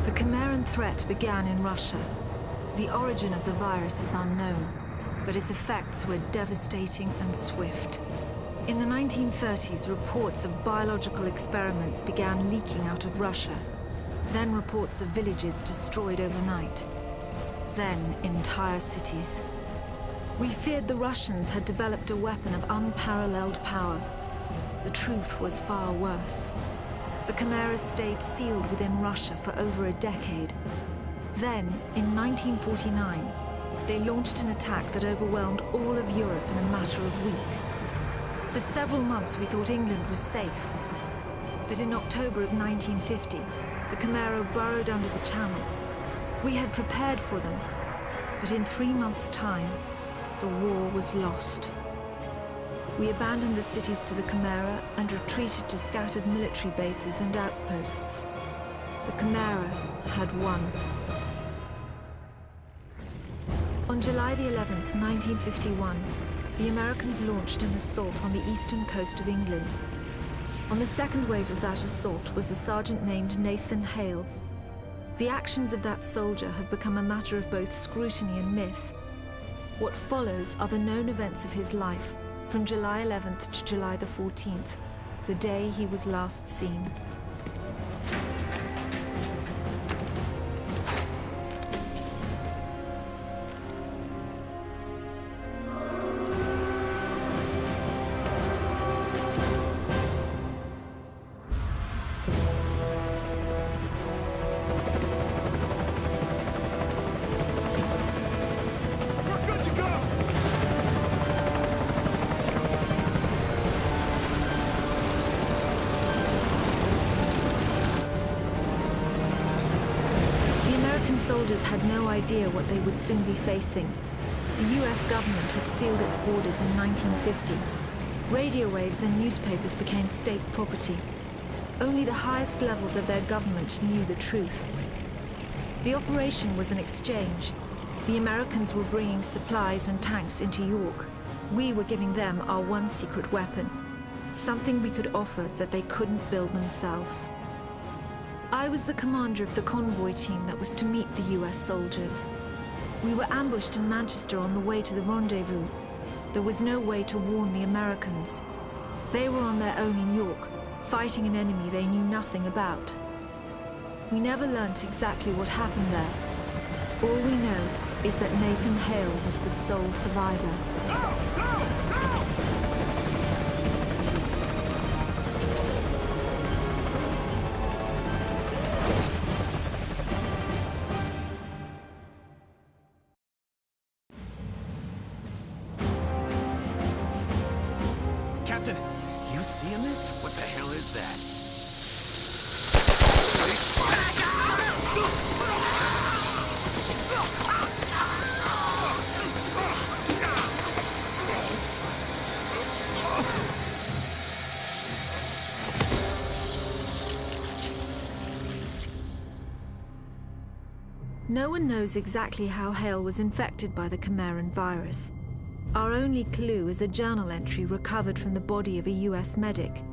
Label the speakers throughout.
Speaker 1: The Chimeran threat began in Russia. The origin of the virus is unknown, but its effects were devastating and swift. In the 1930s, reports of biological experiments began leaking out of Russia. Then reports of villages destroyed overnight. Then entire cities. We feared the Russians had developed a weapon of unparalleled power. The truth was far worse. The Chimeras stayed sealed within Russia for over a decade. Then, in 1949, they launched an attack that overwhelmed all of Europe in a matter of weeks. For several months we thought England was safe. But in October of 1950, the Chimera burrowed under the Channel. We had prepared for them, but in 3 months' time, the war was lost. We abandoned the cities to the Chimera and retreated to scattered military bases and outposts. The Chimera had won. On July the 11th, 1951, the Americans launched an assault on the eastern coast of England. On the second wave of that assault was a sergeant named Nathan Hale. The actions of that soldier have become a matter of both scrutiny and myth. What follows are the known events of his life from July 11th to July the 14th, the day he was last seen. Soldiers had no idea what they would soon be facing. The US government had sealed its borders in 1950. Radio waves and newspapers became state property. Only the highest levels of their government knew the truth. The operation was an exchange. The Americans were bringing supplies and tanks into York. We were giving them our one secret weapon, something we could offer that they couldn't build themselves. I was the commander of the convoy team that was to meet the US soldiers. We were ambushed in Manchester on the way to the rendezvous. There was no way to warn the Americans. They were on their own in York, fighting an enemy they knew nothing about. We never learnt exactly what happened there. All we know is that Nathan Hale was the sole survivor.
Speaker 2: Captain, you seeing this? What the hell is that?
Speaker 1: No one knows exactly how Hale was infected by the Chimeran virus. Our only clue is a journal entry recovered from the body of a US medic.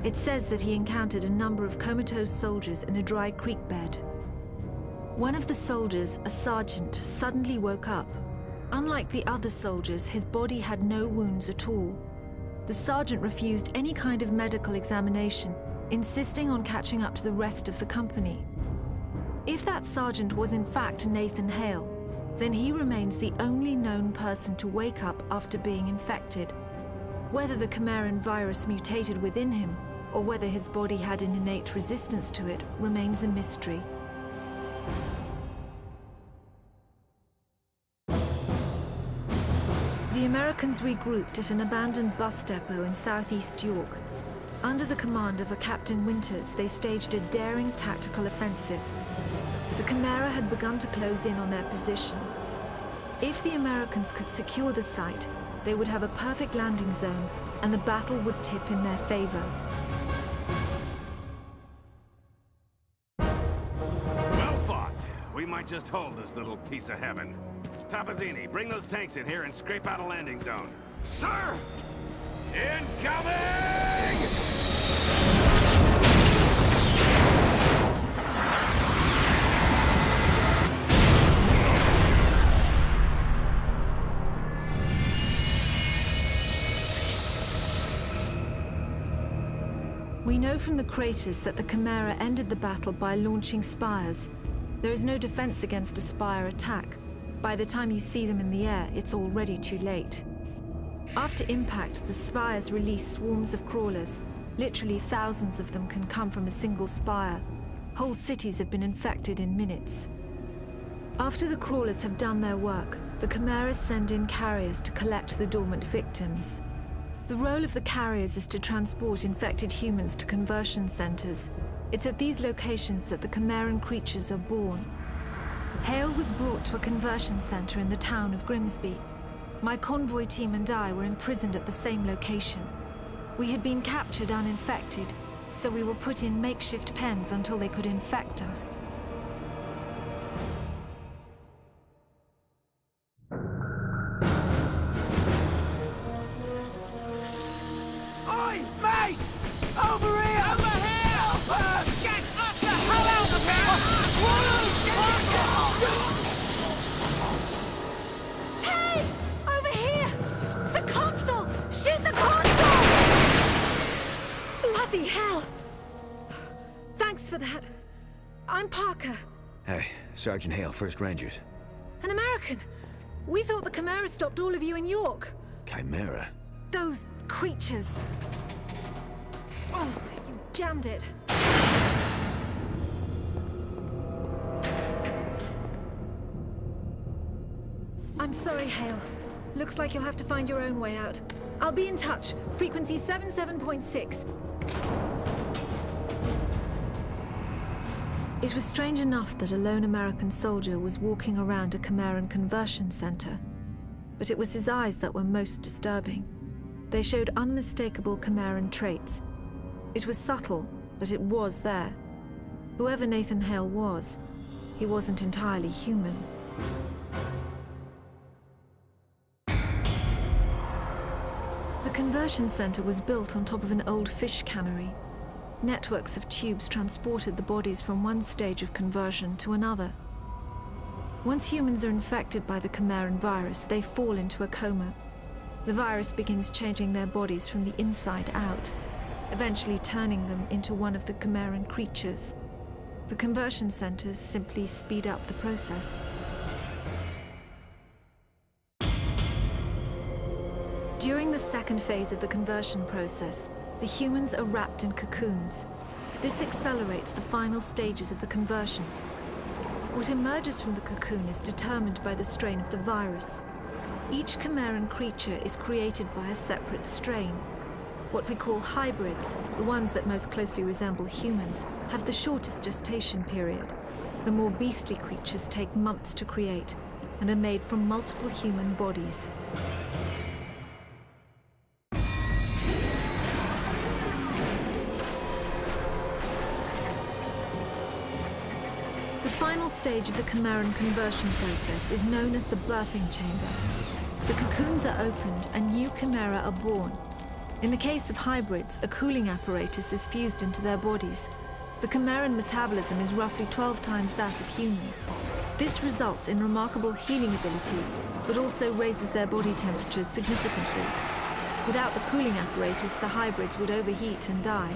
Speaker 1: It says that he encountered a number of comatose soldiers in a dry creek bed. One of the soldiers, a sergeant, suddenly woke up. Unlike the other soldiers, his body had no wounds at all. The sergeant refused any kind of medical examination, insisting on catching up to the rest of the company. If that sergeant was in fact Nathan Hale, then he remains the only known person to wake up after being infected. Whether the Chimeran virus mutated within him, or whether his body had an innate resistance to it, remains a mystery. The Americans regrouped at an abandoned bus depot in southeast York. Under the command of a Captain Winters, they staged a daring tactical offensive. The Chimera had begun to close in on their position. If the Americans could secure the site, they would have a perfect landing zone, and the battle would tip in their favor.
Speaker 2: Well fought. We might just hold this little piece of heaven. Tapazzini, bring those tanks in here and scrape out a landing zone. Sir! Incoming!
Speaker 1: know from the craters that the Chimera ended the battle by launching spires. There is no defense against a spire attack. By the time you see them in the air, it's already too late. After impact, the spires release swarms of crawlers. Literally thousands of them can come from a single spire. Whole cities have been infected in minutes. After the crawlers have done their work, the Chimeras send in carriers to collect the dormant victims. The role of the carriers is to transport infected humans to conversion centers. It's at these locations that the Chimeran creatures are born. Hale was brought to a conversion center in the town of Grimsby. My convoy team and I were imprisoned at the same location. We had been captured uninfected, so we were put in makeshift pens until they could infect us.
Speaker 2: Oi, mate! Over here! Over here! Help us! Get us the hell out of here!
Speaker 1: Hey! Over here! The console! Shoot the console! Bloody hell! Thanks for that. I'm Parker.
Speaker 3: Hey, Sergeant Hale, 1st Rangers.
Speaker 1: An American. We thought the Chimera stopped all of you in York.
Speaker 3: Chimera?
Speaker 1: Those creatures. Oh, you jammed it. I'm sorry, Hale. Looks like you'll have to find your own way out. I'll be in touch. Frequency 77.6. It was strange enough that a lone American soldier was walking around a Chimeran conversion center. But it was his eyes that were most disturbing. They showed unmistakable Chimeran traits. It was subtle, but it was there. Whoever Nathan Hale was, he wasn't entirely human. The conversion center was built on top of an old fish cannery. Networks of tubes transported the bodies from one stage of conversion to another. Once humans are infected by the Chimeran virus, they fall into a coma. The virus begins changing their bodies from the inside out, eventually turning them into one of the Chimeran creatures. The conversion centers simply speed up the process. During the second phase of the conversion process, the humans are wrapped in cocoons. This accelerates the final stages of the conversion. What emerges from the cocoon is determined by the strain of the virus. Each Chimeran creature is created by a separate strain. What we call hybrids, the ones that most closely resemble humans, have the shortest gestation period. The more beastly creatures take months to create and are made from multiple human bodies. The final stage of the Chimeran conversion process is known as the birthing chamber. The cocoons are opened and new Chimera are born. In the case of hybrids, a cooling apparatus is fused into their bodies. The Chimeran metabolism is roughly 12 times that of humans. This results in remarkable healing abilities, but also raises their body temperatures significantly. Without the cooling apparatus, the hybrids would overheat and die.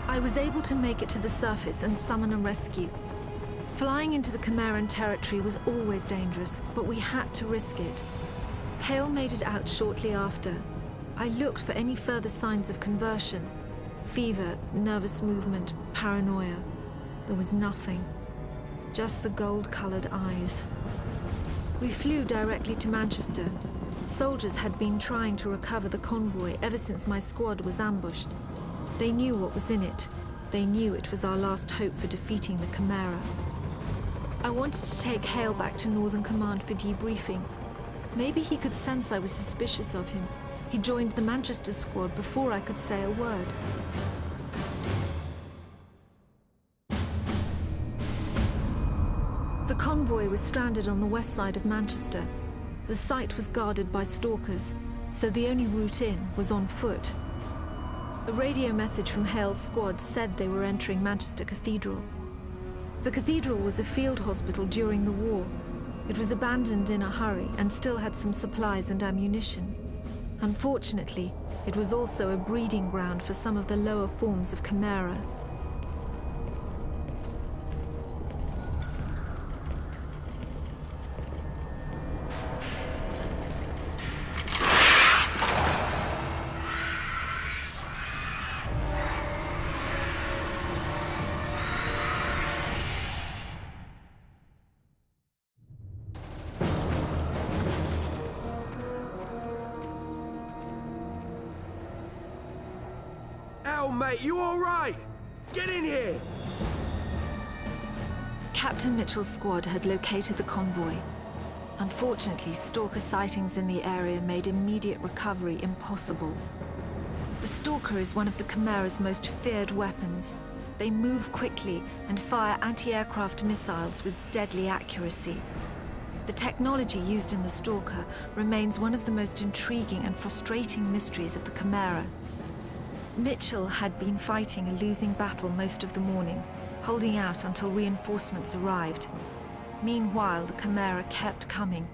Speaker 1: I was able to make it to the surface and summon a rescue. Flying into the Chimeran territory was always dangerous, but we had to risk it. Hale made it out shortly after. I looked for any further signs of conversion. Fever, nervous movement, paranoia. There was nothing. Just the gold-colored eyes. We flew directly to Manchester. Soldiers had been trying to recover the convoy ever since my squad was ambushed. They knew what was in it. They knew it was our last hope for defeating the Chimera. I wanted to take Hale back to Northern Command for debriefing. Maybe he could sense I was suspicious of him. He joined the Manchester squad before I could say a word. The convoy was stranded on the west side of Manchester. The site was guarded by stalkers, so the only route in was on foot. A radio message from Hale's squad said they were entering Manchester Cathedral. The cathedral was a field hospital during the war. It was abandoned in a hurry and still had some supplies and ammunition. Unfortunately, it was also a breeding ground for some of the lower forms of Chimera.
Speaker 4: Hell, mate, you all right? Get in here!
Speaker 1: Captain Mitchell's squad had located the convoy. Unfortunately, stalker sightings in the area made immediate recovery impossible. The stalker is one of the Chimera's most feared weapons. They move quickly and fire anti-aircraft missiles with deadly accuracy. The technology used in the stalker remains one of the most intriguing and frustrating mysteries of the Chimera. Mitchell had been fighting a losing battle most of the morning, holding out until reinforcements arrived. Meanwhile, the Chimera kept coming,